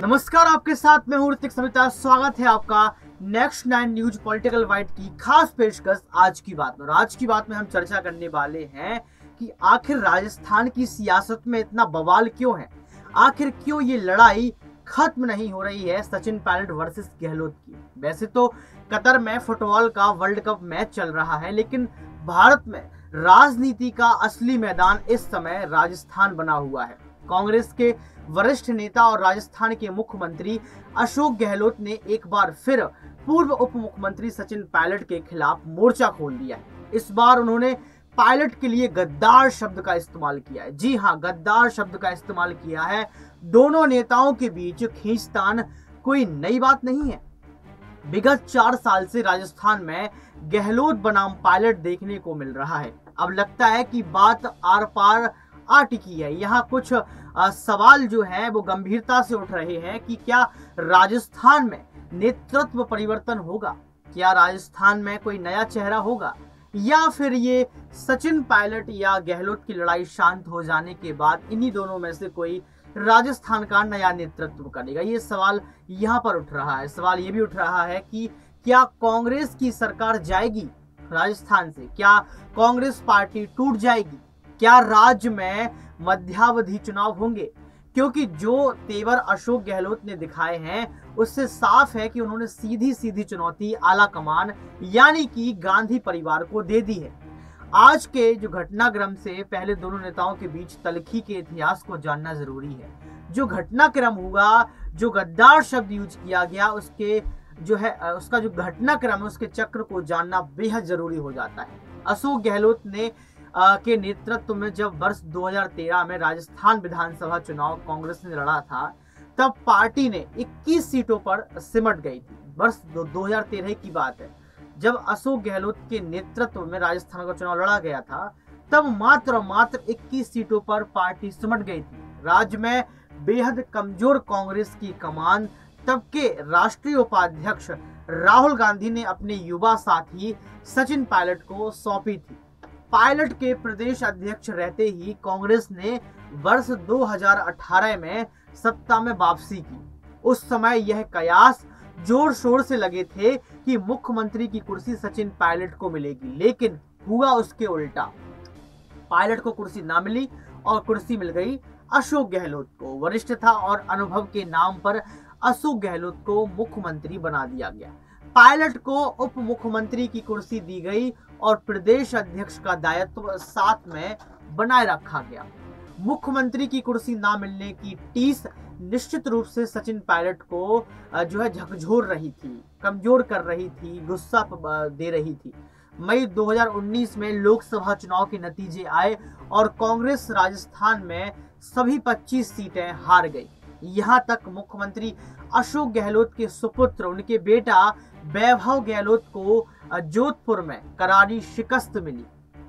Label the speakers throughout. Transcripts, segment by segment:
Speaker 1: नमस्कार, आपके साथ मैं हूं ऋतिक सविता। स्वागत है आपका नेक्स्ट 9 न्यूज पॉलिटिकल वाइट की खास पेशकश आज की बात में। और आज की बात में हम चर्चा करने वाले हैं कि आखिर राजस्थान की सियासत में इतना बवाल क्यों है, आखिर क्यों ये लड़ाई खत्म नहीं हो रही है सचिन पायलट वर्सेस गहलोत की। वैसे तो कतर में फुटबॉल का वर्ल्ड कप मैच चल रहा है, लेकिन भारत में राजनीति का असली मैदान इस समय राजस्थान बना हुआ है। कांग्रेस के वरिष्ठ नेता और राजस्थान के मुख्यमंत्री अशोक गहलोत ने एक बार फिर पूर्व उप मुख्यमंत्री सचिन पायलट के खिलाफ मोर्चा खोल दिया है। इस बार उन्होंने पायलट के लिए गद्दार शब्द का इस्तेमाल किया है। जी हां, गद्दार शब्द का इस्तेमाल किया है। दोनों नेताओं के बीच खींचतान कोई नई बात नहीं है। विगत 4 साल से राजस्थान में गहलोत बनाम पायलट देखने को मिल रहा है। अब लगता है कि बात आर पार आ टिकी है। यहाँ कुछ सवाल जो है वो गंभीरता से उठ रहे हैं कि क्या राजस्थान में नेतृत्व परिवर्तन होगा, क्या राजस्थान में कोई नया चेहरा होगा, या फिर ये सचिन पायलट या गहलोत की लड़ाई शांत हो जाने के बाद इन्हीं दोनों में से कोई राजस्थान का नया नेतृत्व करेगा। ये सवाल यहाँ पर उठ रहा है। सवाल ये भी उठ रहा है कि क्या कांग्रेस की सरकार जाएगी राजस्थान से, क्या कांग्रेस पार्टी टूट जाएगी, क्या राज्य में मध्यावधि चुनाव होंगे। क्योंकि जो तेवर अशोक गहलोत ने दिखाए हैं उससे साफ है कि उन्होंने सीधी सीधी चुनौती आला कमान यानी कि गांधी परिवार को दे दी है। आज के जो घटनाक्रम से पहले दोनों नेताओं के बीच तलखी के इतिहास को जानना जरूरी है। जो घटनाक्रम हुआ, जो गद्दार शब्द यूज किया गया, उसके जो है उसका जो घटनाक्रम है उसके चक्र को जानना बेहद जरूरी हो जाता है। अशोक गहलोत ने के नेतृत्व में जब वर्ष 2013 में राजस्थान विधानसभा चुनाव कांग्रेस ने लड़ा था, तब पार्टी ने 21 सीटों पर सिमट गई थी। वर्ष 2013 की बात है, जब अशोक गहलोत के नेतृत्व में राजस्थान का चुनाव लड़ा गया था, तब मात्र 21 सीटों पर पार्टी सिमट गई थी। राज्य में बेहद कमजोर कांग्रेस की कमान तब के राष्ट्रीय उपाध्यक्ष राहुल गांधी ने अपने युवा साथी सचिन पायलट को सौंपी थी। पायलट के प्रदेश अध्यक्ष रहते ही कांग्रेस ने वर्ष 2018 में सत्ता में वापसी की। उस समय यह कयास जोर शोर से लगे थे कि मुख्यमंत्री की कुर्सी सचिन पायलट को मिलेगी, लेकिन हुआ उसके उल्टा। पायलट को कुर्सी ना मिली और कुर्सी मिल गई अशोक गहलोत को। वरिष्ठता और अनुभव के नाम पर अशोक गहलोत को मुख्यमंत्री बना दिया गया। पायलट को उप मुख्यमंत्री की कुर्सी दी गई और प्रदेश अध्यक्ष का दायित्व साथ में बनाए रखा गया। मुख्यमंत्री की कुर्सी ना मिलने की टीस निश्चित रूप से सचिन पायलट को जो है झकझोर रही थी, कमजोर कर रही थी, गुस्सा दे रही थी। मई 2019 में लोकसभा चुनाव के नतीजे आए और कांग्रेस राजस्थान में सभी 25 सीटें हार गई। यहाँ तक मुख्यमंत्री अशोक गहलोत के सुपुत्र, उनके बेटा वैभव गहलोत को जोधपुर में करारी शिकस्त मिली।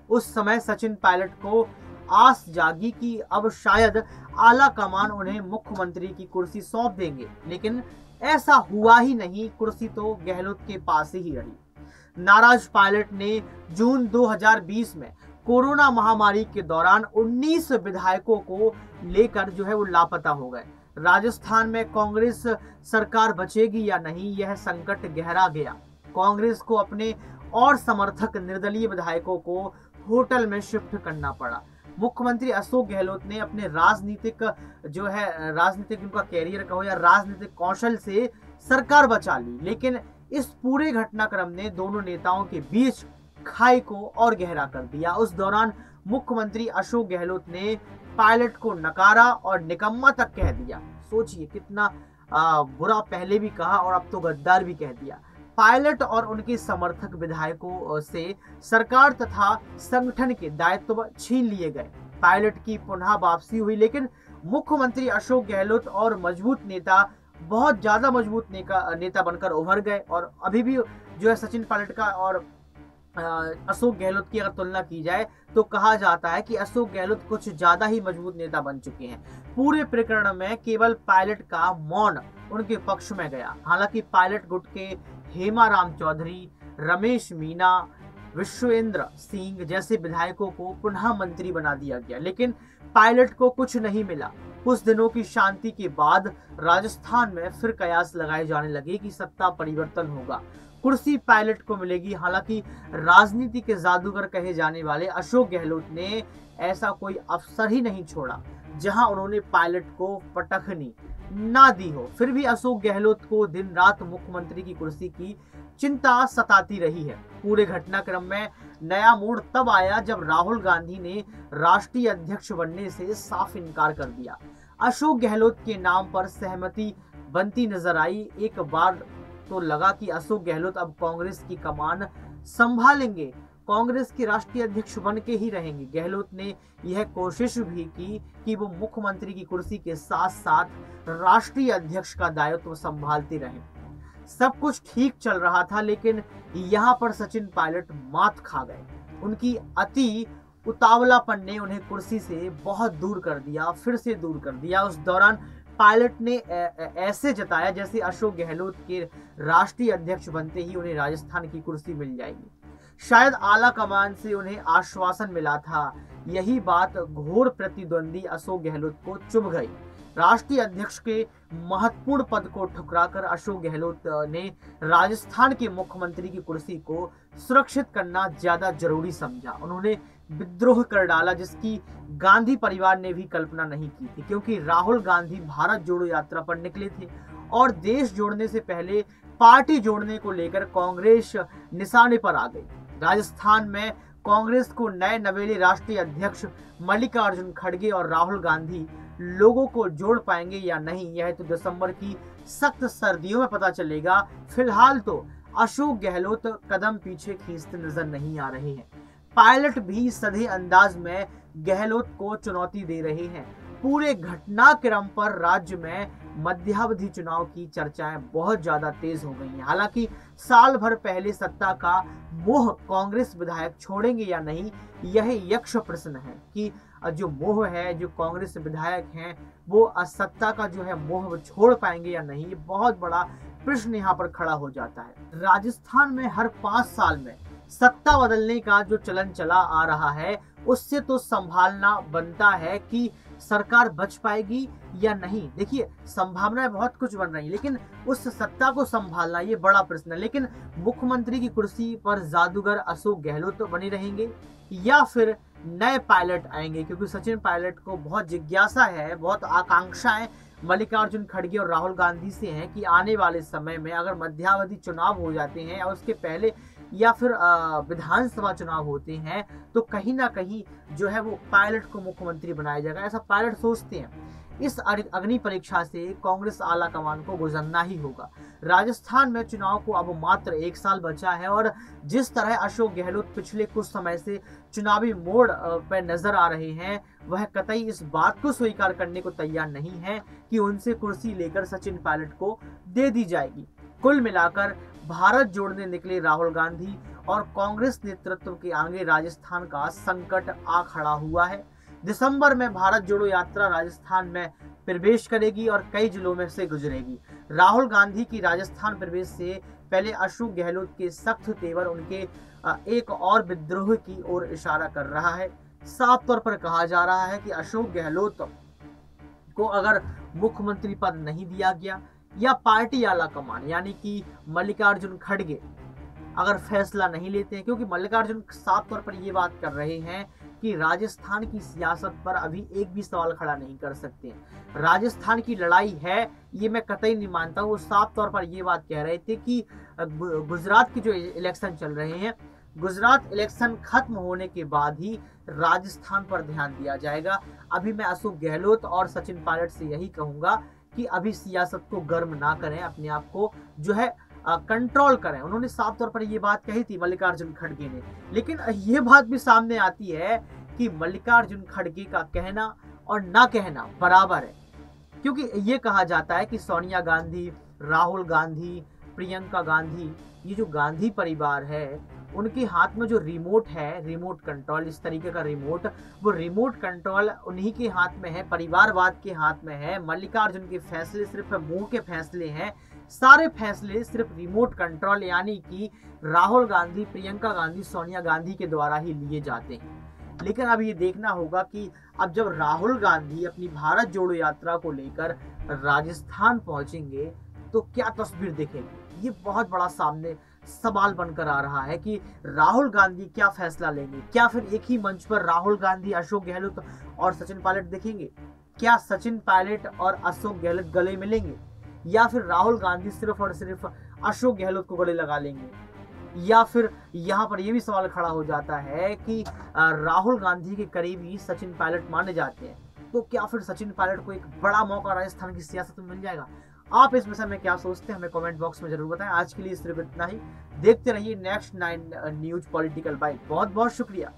Speaker 1: उस समय सचिन पायलट को आस जागी कि अब शायद आला कमान उन्हें मुख्यमंत्री की कुर्सी सौंप देंगे, लेकिन ऐसा हुआ ही नहीं। कुर्सी तो गहलोत के पास ही रही। नाराज पायलट ने जून 2020 में कोरोना महामारी के दौरान 19 विधायकों को लेकर जो है वो लापता हो गए। राजस्थान में कांग्रेस सरकार बचेगी या नहीं, यह संकट गहरा गया। कांग्रेस को अपने और समर्थक निर्दलीय विधायकों को होटल में शिफ्ट करना पड़ा। मुख्यमंत्री अशोक गहलोत ने अपने राजनीतिक उनका कैरियर कहो या राजनीतिक कौशल से सरकार बचा ली, लेकिन इस पूरे घटनाक्रम ने दोनों नेताओं के बीच खाई को और गहरा कर दिया। उस दौरान मुख्यमंत्री अशोक गहलोत ने पायलट को नकारा और निकम्मा तक कह दिया। सोचिए कितना बुरा पहले भी कहा और अब तो गद्दार भी कह दिया। पायलट और उनके समर्थक विधायकों से सरकार तथा संगठन के दायित्व छीन लिए गए। पायलट की पुनः वापसी हुई, लेकिन मुख्यमंत्री अशोक गहलोत और मजबूत नेता, बहुत ज्यादा मजबूत नेता बनकर उभर गए। और अभी भी जो है सचिन पायलट का और अशोक गहलोत की अगर तुलना की जाए तो कहा जाता है कि अशोक गहलोत कुछ ज्यादा ही मजबूत नेता बन चुके हैं। पूरे प्रकरण में केवल पायलट का मौन उनके पक्ष में गया। हालांकि पायलट गुट के हेमा राम चौधरी, रमेश मीना, विश्वेंद्र सिंह जैसे विधायकों को पुनः मंत्री बना दिया गया, लेकिन पायलट को कुछ नहीं मिला। कुछ दिनों की शांति के बाद राजस्थान में फिर कयास लगाए जाने लगे कि सत्ता परिवर्तन होगा, कुर्सी पायलट को मिलेगी। हालांकि राजनीति के जादूगर कहे जाने वाले अशोक गहलोत ने ऐसा कोई अवसर ही नहीं छोड़ा जहां उन्होंने पायलट को पटखनी ना दी हो। फिर भी अशोक गहलोत को दिन रात मुख्यमंत्री की कुर्सी की चिंता सताती रही है। पूरे घटनाक्रम में नया मोड़ तब आया जब राहुल गांधी ने राष्ट्रीय अध्यक्ष बनने से साफ इनकार कर दिया। अशोक गहलोत के नाम पर सहमति बनती नजर आई। एक बार तो लगा कि अशोक गहलोत अब कांग्रेस की कमान संभालेंगे, कांग्रेस के राष्ट्रीय अध्यक्ष बन के ही रहेंगे। गहलोत ने यह कोशिश भी की कि वो मुख्यमंत्री की कुर्सी के साथ साथ राष्ट्रीय अध्यक्ष का दायित्व संभालते रहे। सब कुछ ठीक चल रहा था, लेकिन यहाँ पर सचिन पायलट मात खा गए। उनकी अति उतावलापन ने उन्हें कुर्सी से बहुत दूर कर दिया, फिर से दूर कर दिया। उस दौरान पायलट ने ऐसे जताया जैसे अशोक गहलोत के राष्ट्रीय अध्यक्ष बनते ही उन्हें राजस्थान की कुर्सी मिल जाएगी। शायद आला कमान से उन्हें आश्वासन मिला था। यही बात घोर प्रतिद्वंदी अशोक गहलोत को चुभ गई। राष्ट्रीय अध्यक्ष के महत्वपूर्ण पद को ठुकराकर अशोक गहलोत ने राजस्थान के मुख्यमंत्री की कुर्सी को सुरक्षित करना ज्यादा जरूरी समझा। उन्होंने विद्रोह कर डाला जिसकी गांधी परिवार ने भी कल्पना नहीं की थी, क्योंकि राहुल गांधी भारत जोड़ो यात्रा पर निकले थे और देश जोड़ने से पहले पार्टी जोड़ने को लेकर कांग्रेस निशाने पर आ गई। राजस्थान में कांग्रेस को नए नवेले राष्ट्रीय अध्यक्ष मल्लिकार्जुन खड़गे और राहुल गांधी लोगों को जोड़ पाएंगे या नहीं, यह तो दिसंबर की सख्त सर्दियों में पता चलेगा। फिलहाल तो अशोक गहलोत कदम पीछे खींचते नजर नहीं आ रहे हैं। पायलट भी सधे अंदाज में गहलोत को चुनौती दे रहे हैं। पूरे घटनाक्रम पर राज्य में मध्यावधि चुनाव की चर्चाएं बहुत ज्यादा तेज हो गई हैं। हालांकि साल भर पहले सत्ता का मोह कांग्रेस विधायक छोड़ेंगे या नहीं, यह यक्ष प्रश्न है कि जो मोह है, जो कांग्रेस विधायक हैं वो सत्ता का जो है मोह छोड़ पाएंगे या नहीं, ये बहुत बड़ा प्रश्न यहाँ पर खड़ा हो जाता है। राजस्थान में हर 5 साल में सत्ता बदलने का जो चलन चला आ रहा है, उससे तो संभालना बनता है कि सरकार बच पाएगी या नहीं। देखिए, संभावनाएं बहुत कुछ बन रही, लेकिन उस सत्ता को संभालना ये बड़ा प्रश्न है। लेकिन मुख्यमंत्री की कुर्सी पर जादूगर अशोक गहलोत तो बने रहेंगे या फिर नए पायलट आएंगे, क्योंकि सचिन पायलट को बहुत जिज्ञासा है, बहुत आकांक्षाएं मल्लिकार्जुन खड़गे और राहुल गांधी से हैं कि आने वाले समय में अगर मध्यावधि चुनाव हो जाते हैं और उसके पहले या फिर विधानसभा चुनाव होते हैं तो कहीं ना कहीं जो है वो पायलट को मुख्यमंत्री बनाया जाएगा, ऐसा पायलट सोचते हैं। इस अग्नि परीक्षा से कांग्रेस आला कमान को गुजरना ही होगा। राजस्थान में चुनाव को अब मात्र 1 साल बचा है और जिस तरह अशोक गहलोत पिछले कुछ समय से चुनावी मोड़ पर नजर आ रहे हैं, वह कतई इस बात को स्वीकार करने को तैयार नहीं है कि उनसे कुर्सी लेकर सचिन पायलट को दे दी जाएगी। कुल मिलाकर भारत जोड़ने निकले राहुल गांधी और कांग्रेस नेतृत्व के आगे राजस्थान का संकट आ खड़ा हुआ है। दिसंबर में भारत जोड़ो यात्रा राजस्थान में प्रवेश करेगी और कई जिलों में से गुजरेगी। राहुल गांधी की राजस्थान प्रवेश से पहले अशोक गहलोत के सख्त तेवर उनके एक और विद्रोह की ओर इशारा कर रहा है। साफ तौर पर कहा जा रहा है कि अशोक गहलोत को अगर मुख्यमंत्री पद नहीं दिया गया या पार्टी आला कमान यानी कि मल्लिकार्जुन खड़गे अगर फैसला नहीं लेते हैं, क्योंकि मल्लिकार्जुन साफ तौर पर ये बात कर रहे हैं कि राजस्थान की सियासत पर अभी एक भी सवाल खड़ा नहीं कर सकते। राजस्थान की लड़ाई है ये मैं कतई नहीं मानता हूँ। वो साफ तौर पर ये बात कह रहे थे कि गुजरात की जो इलेक्शन चल रहे हैं, गुजरात इलेक्शन खत्म होने के बाद ही राजस्थान पर ध्यान दिया जाएगा। अभी मैं अशोक गहलोत और सचिन पायलट से यही कहूंगा कि अभी सियासत को गर्म ना करें, अपने आप को जो है कंट्रोल करें। उन्होंने साफ तौर पर ये बात कही थी मल्लिकार्जुन खड़गे ने, लेकिन ये बात भी सामने आती है कि मल्लिकार्जुन खड़गे का कहना और ना कहना बराबर है, क्योंकि ये कहा जाता है कि सोनिया गांधी, राहुल गांधी, प्रियंका गांधी, ये जो गांधी परिवार है उनके हाथ में जो रिमोट है, रिमोट कंट्रोल, इस तरीके का रिमोट, वो रिमोट कंट्रोल उन्हीं के हाथ में है, परिवारवाद के हाथ में है। मल्लिकार्जुन के फैसले सिर्फ मुंह के फैसले हैं, सारे फैसले सिर्फ रिमोट कंट्रोल यानी कि राहुल गांधी, प्रियंका गांधी, सोनिया गांधी के द्वारा ही लिए जाते हैं। लेकिन अब ये देखना होगा कि अब जब राहुल गांधी अपनी भारत जोड़ो यात्रा को लेकर राजस्थान पहुंचेंगे तो क्या तस्वीर दिखेगी। ये बहुत बड़ा सामने सवाल बनकर आ रहा है कि राहुल गांधी क्या फैसला लेंगे। क्या फिर एक ही मंच पर राहुल गांधी, अशोक गहलोत और सचिन पायलट दिखेंगे? क्या सचिन पायलट और अशोक गहलोत गले मिलेंगे, या फिर राहुल गांधी सिर्फ और सिर्फ अशोक गहलोत को गले लगा लेंगे? या फिर यहाँ पर यह भी सवाल खड़ा हो जाता है कि राहुल गांधी के करीबी सचिन पायलट माने जाते हैं, तो क्या फिर सचिन पायलट को एक बड़ा मौका राजस्थान की सियासत में मिल जाएगा? आप इस विषय में क्या सोचते हैं, हमें कमेंट बॉक्स में जरूर बताएं। आज के लिए सिर्फ इतना ही। देखते रहिए नेक्स्ट 9 न्यूज पॉलिटिकल बाइट। बहुत बहुत शुक्रिया।